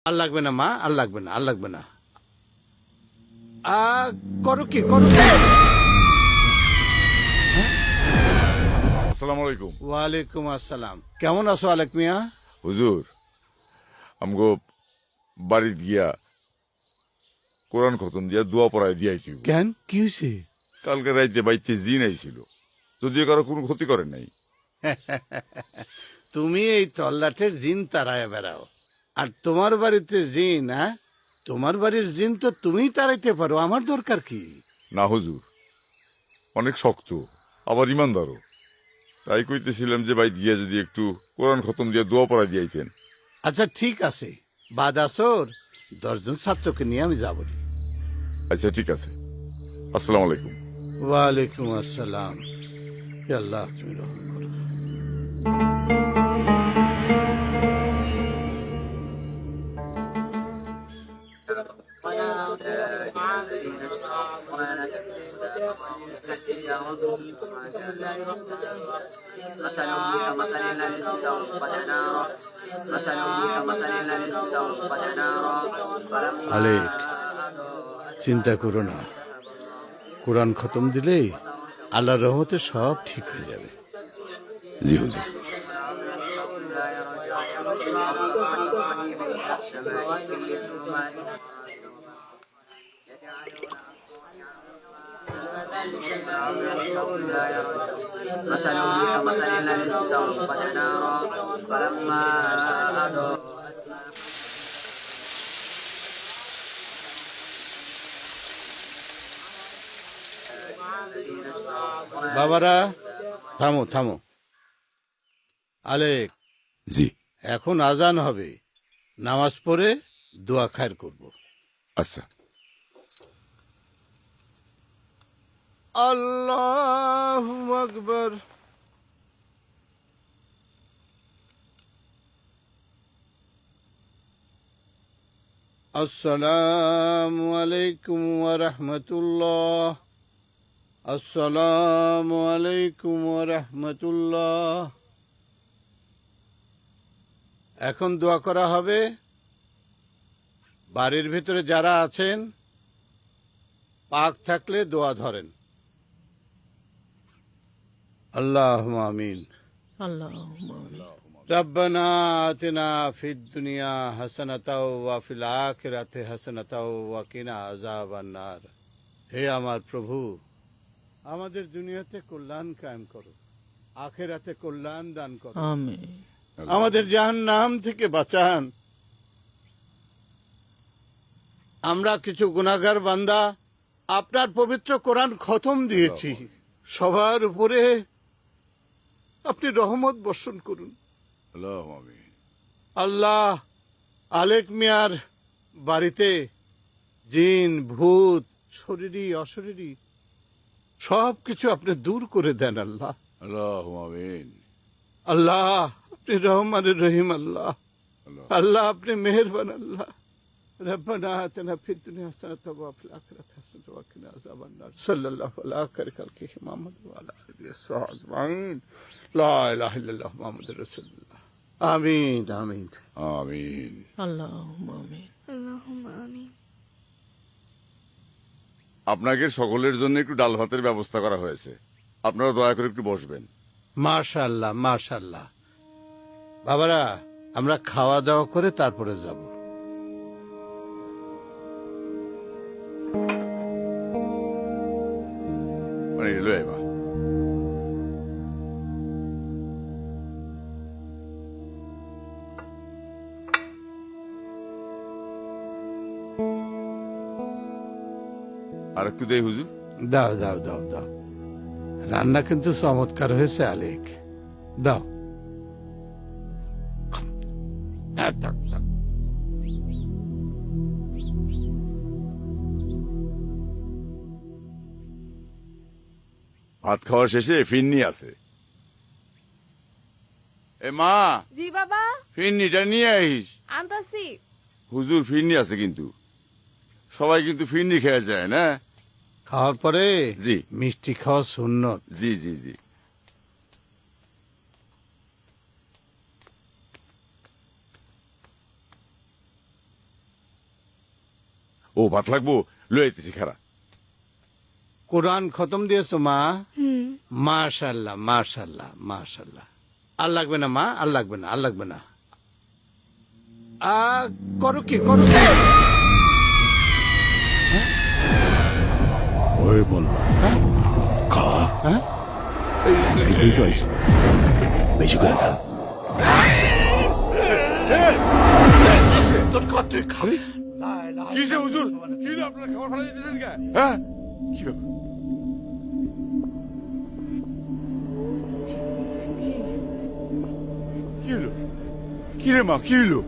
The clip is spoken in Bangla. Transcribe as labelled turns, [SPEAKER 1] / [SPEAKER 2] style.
[SPEAKER 1] আর লাগবে না মা, আর লাগবে না, আর লাগবে না। করো কি, করো কি?
[SPEAKER 2] আসসালামু আলাইকুম।
[SPEAKER 1] ওয়ালাইকুম আসসালাম। কেমন আছো আলেক মিয়া?
[SPEAKER 2] হুজুর, আমগো বাড়িত গিয়া কোরআন খতম দিয়া দোয়া পড়ায় দিয়াইছি।
[SPEAKER 1] কেন, কি হয়েছে?
[SPEAKER 2] কালকে রাইতে বাইতে জিন আইছিল, যদিও কারো কোনো ক্ষতি করে নাই।
[SPEAKER 1] তুমি এই তল্লাটের জিন তাড়ায় বেড়াও, আর তোমার বাড়িতে জিন? হ্যাঁ, তোমার বাড়ির জিন তো তুমিই তাড়াইতে পারো, আমার দরকার কি?
[SPEAKER 2] না হুজুর, অনেক শক্ত, আবার ইমানদারও। তাই কইতেছিলাম যে বাইত গিয়া যদি একটু কোরআন খতম দিয়া দোয়া পড়ায় দিয়াইতেন।
[SPEAKER 1] আচ্ছা ঠিক আছে, বাদ আসর 10 জন ছাত্রকে নিয়ে আমি যাবো।
[SPEAKER 2] আচ্ছা ঠিক আছে, আসসালামু আলাইকুম।
[SPEAKER 1] ওয়ালাইকুম আসসালাম। হে আল্লাহ, তুমি রহম করো। আলেক, চিন্তা করো না, কোরআন খতম দিলেই আল্লাহর রহমতে সব ঠিক হয়ে যাবে।
[SPEAKER 2] জি হুজুর।
[SPEAKER 1] বাবারা, থামো থামো। আলেক,
[SPEAKER 2] জি।
[SPEAKER 1] এখন আজান হবে, নামাজ পড়ে দোয়া খায়ের করব।
[SPEAKER 2] আচ্ছা।
[SPEAKER 1] আল্লাহু আকবার। আসসালামু আলাইকুম ওয়া রাহমাতুল্লাহ। আসসালামু আলাইকুম ওয়া রাহমাতুল্লাহ। এখন দোয়া করা হবে। বাড়ির ভিতরে যারা আছেন, পাক থাকলে দোয়া ধরেন। আল্লাহুম্মা আমিন।
[SPEAKER 3] আল্লাহুম্মা আমিন।
[SPEAKER 1] রব্বানা আতিনা ফিদ দুনিয়া হাসানাতাও ওয়া ফিল আখিরাতি হাসানাতাও ওয়া কিনা আযাবান নার। হে আমার প্রভু, আমাদের দুনিয়াতে কল্যাণ কায়েম করো, আখিরাতে কল্যাণ দান করো।
[SPEAKER 3] আমিন।
[SPEAKER 1] আমাদের জাহান্নাম থেকে বাঁচান। আমরা কিছু গুনাহগার বান্দা আপনার পবিত্র কোরআন খতম দিয়েছি, সবার উপরে আপনি রহমত বর্ষণ করুন।
[SPEAKER 2] আল্লাহুম্মা আমিন।
[SPEAKER 1] আল্লাহ, আলেক মিয়ার বাড়িতে জিন, ভূত, শরীরী অশরীরী সব কিছু আপনি দূর করে দেন আল্লাহ।
[SPEAKER 2] আল্লাহুম্মা আমিন।
[SPEAKER 1] আল্লাহ, আপনি রহমানুর রহিম আল্লাহ।
[SPEAKER 2] আল্লাহ।
[SPEAKER 1] আল্লাহ, আপনি মেহেরবান আল্লাহ। রব্বানা আতিনা ফিদ দুনিয়া হাসানাতাও ওয়া ফিল আখিরাতি হাসানাতাও ওয়া কিনা আযাবান নার। সাল্লাল্লাহু আলা খালিকি মুহাম্মদ ওয়া আলা আলিহি ওয়া সাহবিহি আজমাইন। লা ইলাহা ইল্লাল্লাহ মুহাম্মাদুর রাসূলুল্লাহ। আমিন আমিন।
[SPEAKER 2] আমিন।
[SPEAKER 3] আল্লাহুম্মা আমিন।
[SPEAKER 4] আল্লাহুম্মা আমিন।
[SPEAKER 2] আপনাদের সকলের জন্য একটু ডাল ভাতের ব্যবস্থা করা হয়েছে, আপনারা দয়া করে একটু বসবেন।
[SPEAKER 1] মাশাআল্লাহ মাশাআল্লাহ। বাবারা, আমরা খাওয়া দাওয়া করে তারপরে যাব।
[SPEAKER 2] মানে এলো এবার আর একটু দেই হুজুর।
[SPEAKER 1] দাও দাও দাও দাও, রান্না কিন্তু চমৎকার হয়েছে আলেক, দাও। দাও, দাও।
[SPEAKER 2] ভাত খাওয়ার শেষে ফিরনি আছে। এ মা,
[SPEAKER 4] জি বাবা,
[SPEAKER 2] ফিরনিটা নিয়ে আইস।
[SPEAKER 4] আনতাছি।
[SPEAKER 2] হুজুর, ফিরনি আছে কিন্তু, সবাই কিন্তু ফিরনি খেয়ে যায় না।
[SPEAKER 1] খাওয়ার পরে
[SPEAKER 2] জি।
[SPEAKER 1] মিষ্টি খাওয়া সুন্নত।
[SPEAKER 2] জি জি জি। ও ভাত লাগবো লয়ে আইতেছি খারা।
[SPEAKER 1] কোরআন খতম দিয়েছো মা?
[SPEAKER 4] হুম।
[SPEAKER 1] মাশাল্লাহ মাশাল্লাহ মাশাল্লাহ। আর লাগবে না মা, আর লাগবে না, আর লাগবে না। করো কি করো কি?
[SPEAKER 5] ওই বললা খা,
[SPEAKER 1] হ্যাঁ?
[SPEAKER 5] এটাই তো আইসো, বেশি করে খা।
[SPEAKER 1] তোর কত তুই খাবি?
[SPEAKER 2] কিসে হুজুর? কি হলো আপনারা খাবার ফেলা দিতেছেন কে? হ্যাঁ? কি ব্যাপার? কি হলো? কি রে মা, কি হলো?